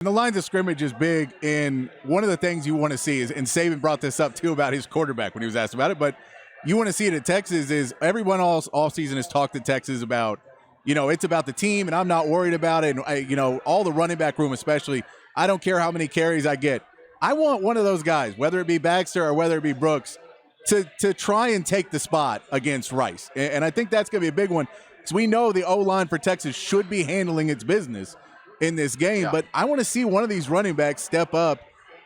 And the lines of scrimmage is big, and one of the things you want to see is, and Saban brought this up too about his quarterback when he was asked about it, but you want to see it at Texas is everyone all offseason has talked to Texas about, it's about the team, and I'm not worried about it. And, all the running back room especially, I don't care how many carries I get. I want one of those guys, whether it be Baxter or whether it be Brooks, to try and take the spot against Rice. And I think that's going to be a big one because we know the O-line for Texas should be handling its business in this game, but I want to see one of these running backs step up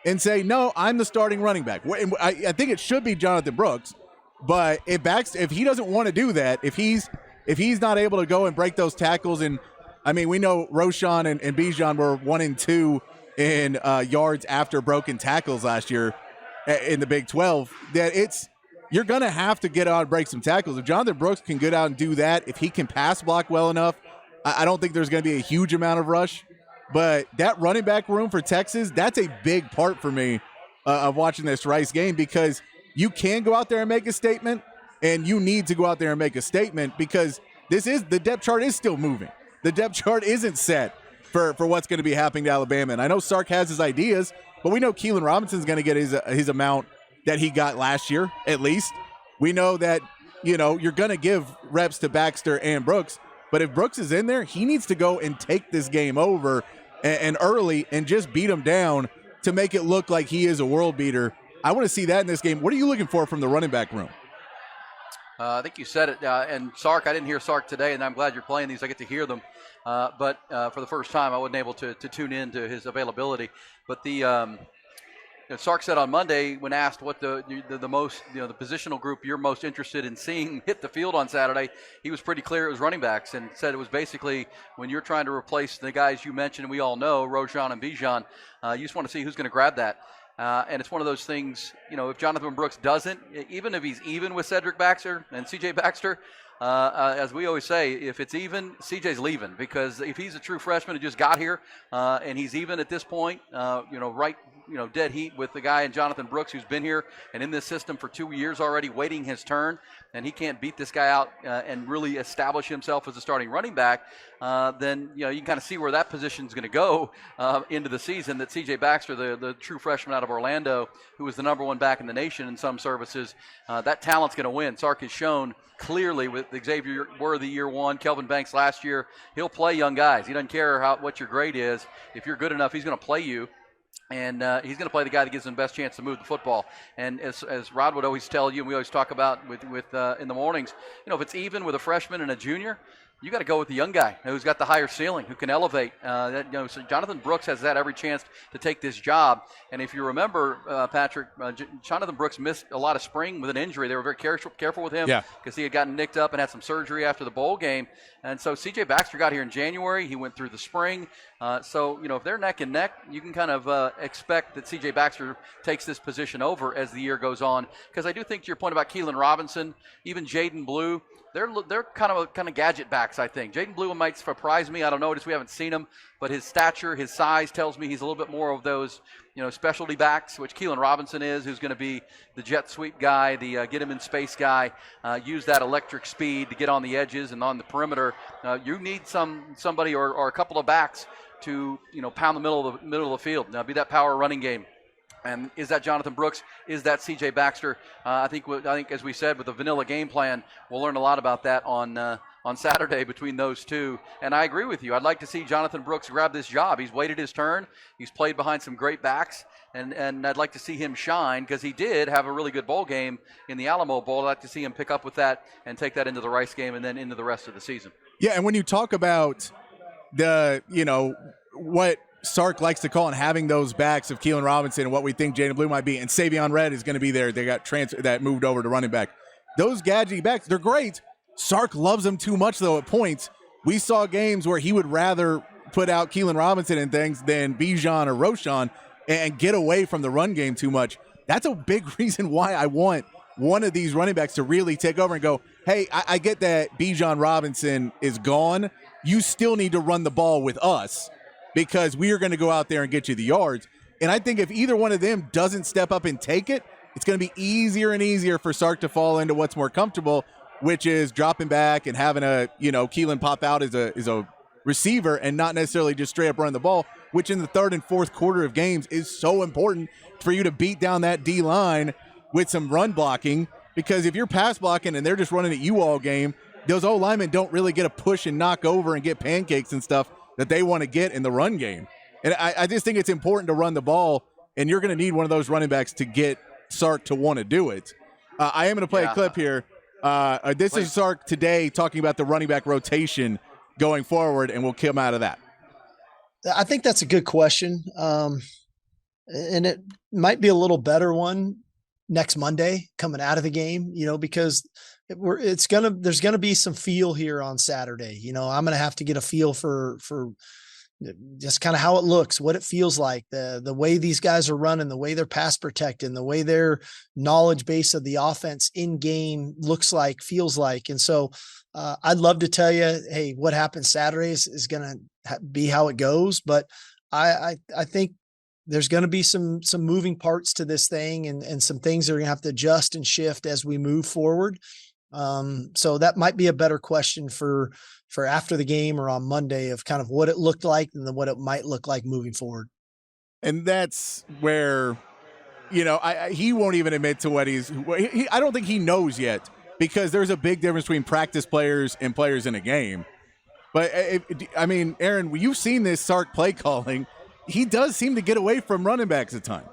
and say, no, I'm the starting running back. I think it should be Jonathan Brooks, but if he doesn't want to do that, if he's not able to go and break those tackles, and I mean, we know Roschon and Bijan were 1 and 2 in yards after broken tackles last year in the Big 12, that you're going to have to get out and break some tackles. If Jonathan Brooks can get out and do that, if he can pass block well enough, I don't think there's going to be a huge amount of rush, but that running back room for Texas, that's a big part for me of watching this Rice game, because you can go out there and make a statement, and you need to go out there and make a statement because the depth chart is still moving. The depth chart isn't set for what's going to be happening to Alabama. And I know Sark has his ideas, but we know Keelan Robinson's going to get his amount that he got last year, at least. We know that, you're going to give reps to Baxter and Brooks. But if Brooks is in there, he needs to go and take this game over and early and just beat him down to make it look like he is a world beater. I want to see that in this game. What are you looking for from the running back room? I think you said it. And Sark, I didn't hear Sark today, and I'm glad you're playing these. I get to hear them. But for the first time, I wasn't able to tune in to his availability. But Sark said on Monday, when asked what the most, the positional group you're most interested in seeing hit the field on Saturday, he was pretty clear it was running backs, and said it was basically when you're trying to replace the guys you mentioned, we all know, Roschon and Bijan, you just want to see who's going to grab that. And it's one of those things, if Jonathan Brooks doesn't, even if he's even with Cedric Baxter and C.J. Baxter, as we always say, if it's even, CJ's leaving, because if he's a true freshman who just got here and he's even at this point, dead heat with the guy in Jonathan Brooks who's been here and in this system for 2 years already, waiting his turn, and he can't beat this guy out and really establish himself as a starting running back, then you can kind of see where that position is going to go into the season. That C.J. Baxter, the true freshman out of Orlando, who was the number 1 back in the nation in some services, that talent's going to win. Sark has shown clearly with Xavier Worthy year 1, Kelvin Banks last year, he'll play young guys. He doesn't care what your grade is. If you're good enough, he's going to play you. And he's going to play the guy that gives him the best chance to move the football. And as Rod would always tell you, and we always talk about with in the mornings, if it's even with a freshman and a junior, you got to go with the young guy who's got the higher ceiling, who can elevate. So Jonathan Brooks has had every chance to take this job. And if you remember, Patrick, Jonathan Brooks missed a lot of spring with an injury. They were very careful with him because he had gotten nicked up and had some surgery after the bowl game. And so C.J. Baxter got here in January. He went through the spring. So if they're neck and neck, you can kind of expect that C.J. Baxter takes this position over as the year goes on. Because I do think, to your point about Keelan Robinson, even Jaden Blue, they're kind of gadget backs, I think. Jaden Blue might surprise me. I don't know. We haven't seen him. But his stature, his size tells me he's a little bit more of those, specialty backs, which Keelan Robinson is, who's going to be the jet sweep guy, the get him in space guy, use that electric speed to get on the edges and on the perimeter. You need somebody or a couple of backs to, pound the middle of the field. Now, be that power running game. And is that Jonathan Brooks? Is that C.J. Baxter? I think, as we said, with the vanilla game plan, we'll learn a lot about that on Saturday between those two. And I agree with you. I'd like to see Jonathan Brooks grab this job. He's waited his turn. He's played behind some great backs. And I'd like to see him shine, because he did have a really good bowl game in the Alamo Bowl. I'd like to see him pick up with that and take that into the Rice game and then into the rest of the season. Yeah, and when you talk about what Sark likes to call and having those backs of Keelan Robinson and what we think Jaden Blue might be, and Savion Red is going to be there. They got that moved over to running back. Those gadgety backs, they're great. Sark loves them too much, though, at points. We saw games where he would rather put out Keelan Robinson and things than Bijan or Roschon and get away from the run game too much. That's a big reason why I want one of these running backs to really take over and go, hey, I get that Bijan Robinson is gone. You still need to run the ball with us, because we are going to go out there and get you the yards. And I think if either one of them doesn't step up and take it, it's going to be easier and easier for Sark to fall into what's more comfortable, which is dropping back and having Keelan pop out as a receiver and not necessarily just straight up run the ball, which in the third and fourth quarter of games is so important for you to beat down that D-line with some run blocking, because if you're pass blocking and they're just running at you all game, those old linemen don't really get a push and knock over and get pancakes and stuff that they want to get in the run game. And I just think it's important to run the ball, and you're going to need one of those running backs to get Sark to want to do it. I am going to play a clip here. This is Sark today talking about the running back rotation going forward, and we'll come out of that. I think that's a good question. And it might be a little better one next Monday coming out of the game, because there's going to be some feel here on Saturday. I'm going to have to get a feel for just kind of how it looks, what it feels like, the way these guys are running, the way they're pass protecting, the way their knowledge base of the offense in game looks like, feels like. And so I'd love to tell you, hey, what happens Saturday is going to be how it goes. But I think there's going to be some moving parts to this thing and some things that are going to have to adjust and shift as we move forward. So that might be a better question for after the game or on Monday, of kind of what it looked like and then what it might look like moving forward. And that's where, he won't even admit to what I don't think he knows yet, because there's a big difference between practice players and players in a game. But Aaron, you've seen this Sark play calling. He does seem to get away from running backs at times.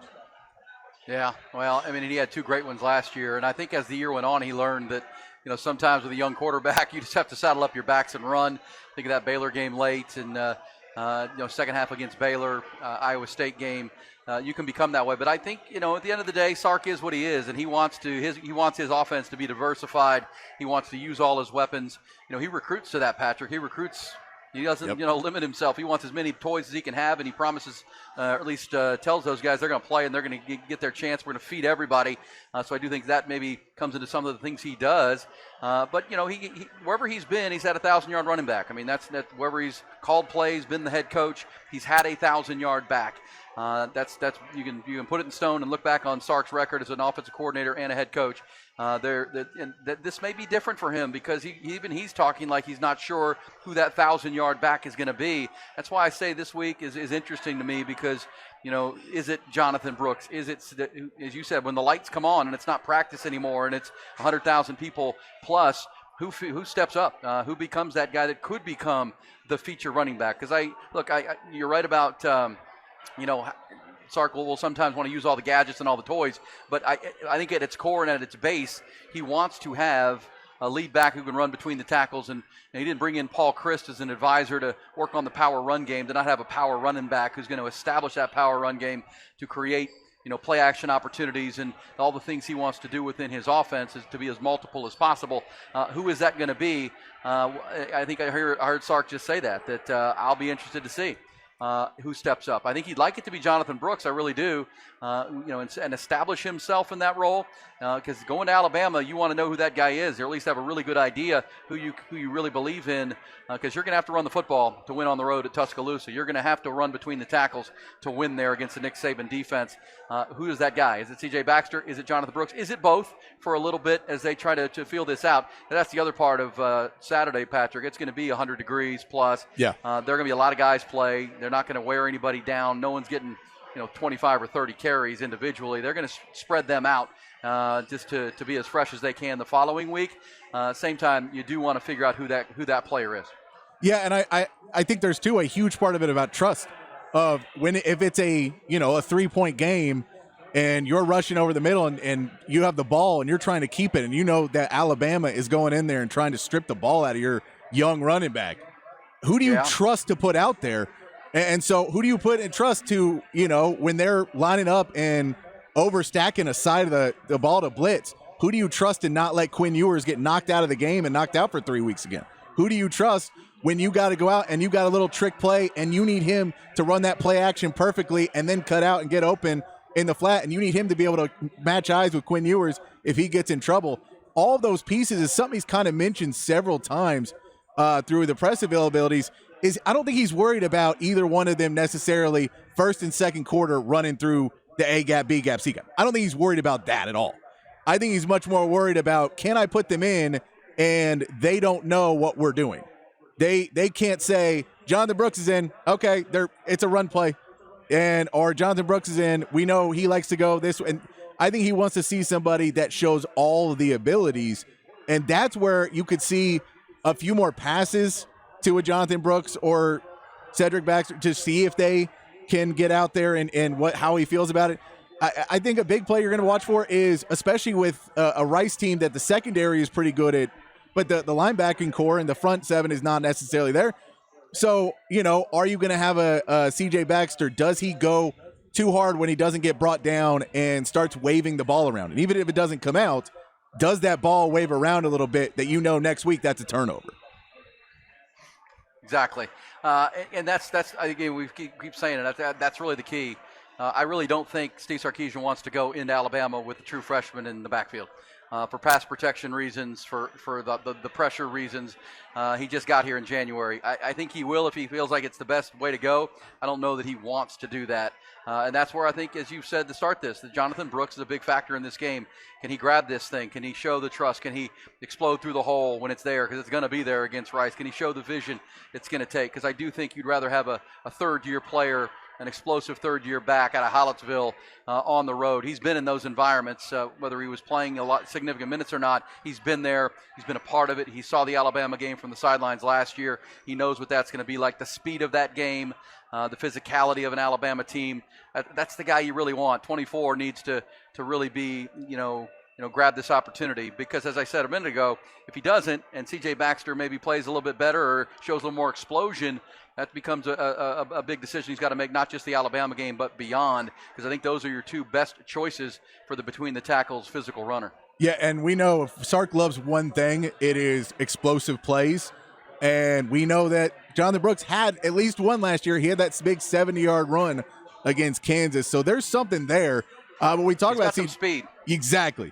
Yeah, well, he had two great ones last year, and I think as the year went on, he learned that, sometimes with a young quarterback, you just have to saddle up your backs and run. Think of that Baylor game late, and second half against Baylor, Iowa State game. You can become that way, but I think at the end of the day, Sark is what he is, and he wants his offense to be diversified. He wants to use all his weapons. He recruits to that, Patrick. He doesn't, limit himself. He wants as many toys as he can have, and he promises, or at least tells those guys they're going to play and they're going to get their chance. We're going to feed everybody. So I do think that maybe comes into some of the things he does. But he wherever he's been, he's had a 1,000-yard running back. That's wherever he's called plays, been the head coach, he's had a 1,000-yard back. That's you can put it in stone and look back on Sark's record as an offensive coordinator and a head coach. This may be different for him, because he's talking like he's not sure who that 1,000-yard back is going to be. That's why I say this week is interesting to me, because is it Jonathan Brooks? Is it, as you said, when the lights come on and it's not practice anymore and it's 100,000 people plus, who steps up? Who becomes that guy that could become the feature running back? Because you're right about Sark will sometimes want to use all the gadgets and all the toys, but I think at its core and at its base, he wants to have a lead back who can run between the tackles, and he didn't bring in Paul Christ as an advisor to work on the power run game, to not have a power running back who's going to establish that power run game to create play action opportunities and all the things he wants to do within his offense is to be as multiple as possible. Who is that going to be? I think I heard Sark just say that I'll be interested to see. Who steps up. I think he'd like it to be Jonathan Brooks. I really do. And establish himself in that role. Because going to Alabama, you want to know who that guy is, or at least have a really good idea who you really believe in. Because you're going to have to run the football to win on the road at Tuscaloosa. You're going to have to run between the tackles to win there against the Nick Saban defense. Who is that guy? Is it C.J. Baxter? Is it Jonathan Brooks? Is it both for a little bit as they try to feel this out? And that's the other part of Saturday, Patrick. It's going to be 100 degrees plus. Yeah. There are going to be a lot of guys play. They're not going to wear anybody down. No one's getting 25 or 30 carries individually. They're going to spread them out just to be as fresh as they can the following week. Same time, you do want to figure out who that player is. Yeah, and I think there's a huge part of it about trust. Of if it's a 3-point game and you're rushing over the middle and you have the ball and you're trying to keep it, and that Alabama is going in there and trying to strip the ball out of your young running back, who do you trust to put out there? And so who do you put in trust to, when they're lining up and overstacking a side of the ball to blitz? Who do you trust to not let Quinn Ewers get knocked out of the game and knocked out for 3 weeks again? Who do you trust when you got to go out and you got a little trick play and you need him to run that play action perfectly and then cut out and get open in the flat, and you need him to be able to match eyes with Quinn Ewers if he gets in trouble? All of those pieces is something he's kind of mentioned several times through the press availabilities. I don't think he's worried about either one of them necessarily first and second quarter running through the A gap, B gap, C gap. I don't think he's worried about that at all. I think he's much more worried about, can I put them in and they don't know what we're doing? They can't say, Jonathan Brooks is in. Okay, it's a run play. Or Jonathan Brooks is in. We know he likes to go this way. And I think he wants to see somebody that shows all of the abilities. And that's where you could see a few more passes to a Jonathan Brooks or Cedric Baxter to see if they can get out there and how he feels about it. I think a big play you're going to watch for is, especially with a Rice team that the secondary is pretty good at, but the linebacking core and the front seven is not necessarily there. So, are you going to have a CJ Baxter? Does he go too hard when he doesn't get brought down and starts waving the ball around? And even if it doesn't come out, does that ball wave around a little bit that next week that's a turnover? Exactly. And that's again, we keep saying it. That's really the key. I really don't think Steve Sarkisian wants to go into Alabama with a true freshman in the backfield. For pass protection reasons, for the pressure reasons. He just got here in January. I think he will if he feels like it's the best way to go. I don't know that he wants to do that. And that's where I think, as you've said to start this, that Jonathan Brooks is a big factor in this game. Can he grab this thing? Can he show the trust? Can he explode through the hole when it's there? Because it's going to be there against Rice. Can he show the vision it's going to take? Because I do think you'd rather have a third-year player, an explosive third-year back out of Hollettsville on the road. He's been in those environments, whether he was playing a lot significant minutes or not. He's been there. He's been a part of it. He saw the Alabama game from the sidelines last year. He knows what that's going to be like, the speed of that game, the physicality of an Alabama team. That's the guy you really want. 24 needs to really be, grab this opportunity, because as I said a minute ago, if he doesn't and CJ Baxter maybe plays a little bit better or shows a little more explosion, that becomes a big decision he's got to make, not just the Alabama game, but beyond, because I think those are your two best choices for the between the tackles physical runner. Yeah, and we know if Sark loves one thing, it is explosive plays. And we know that Jonathan Brooks had at least one last year. He had that big 70-yard run against Kansas. So there's something there. But we talk He's about got some speed. Exactly.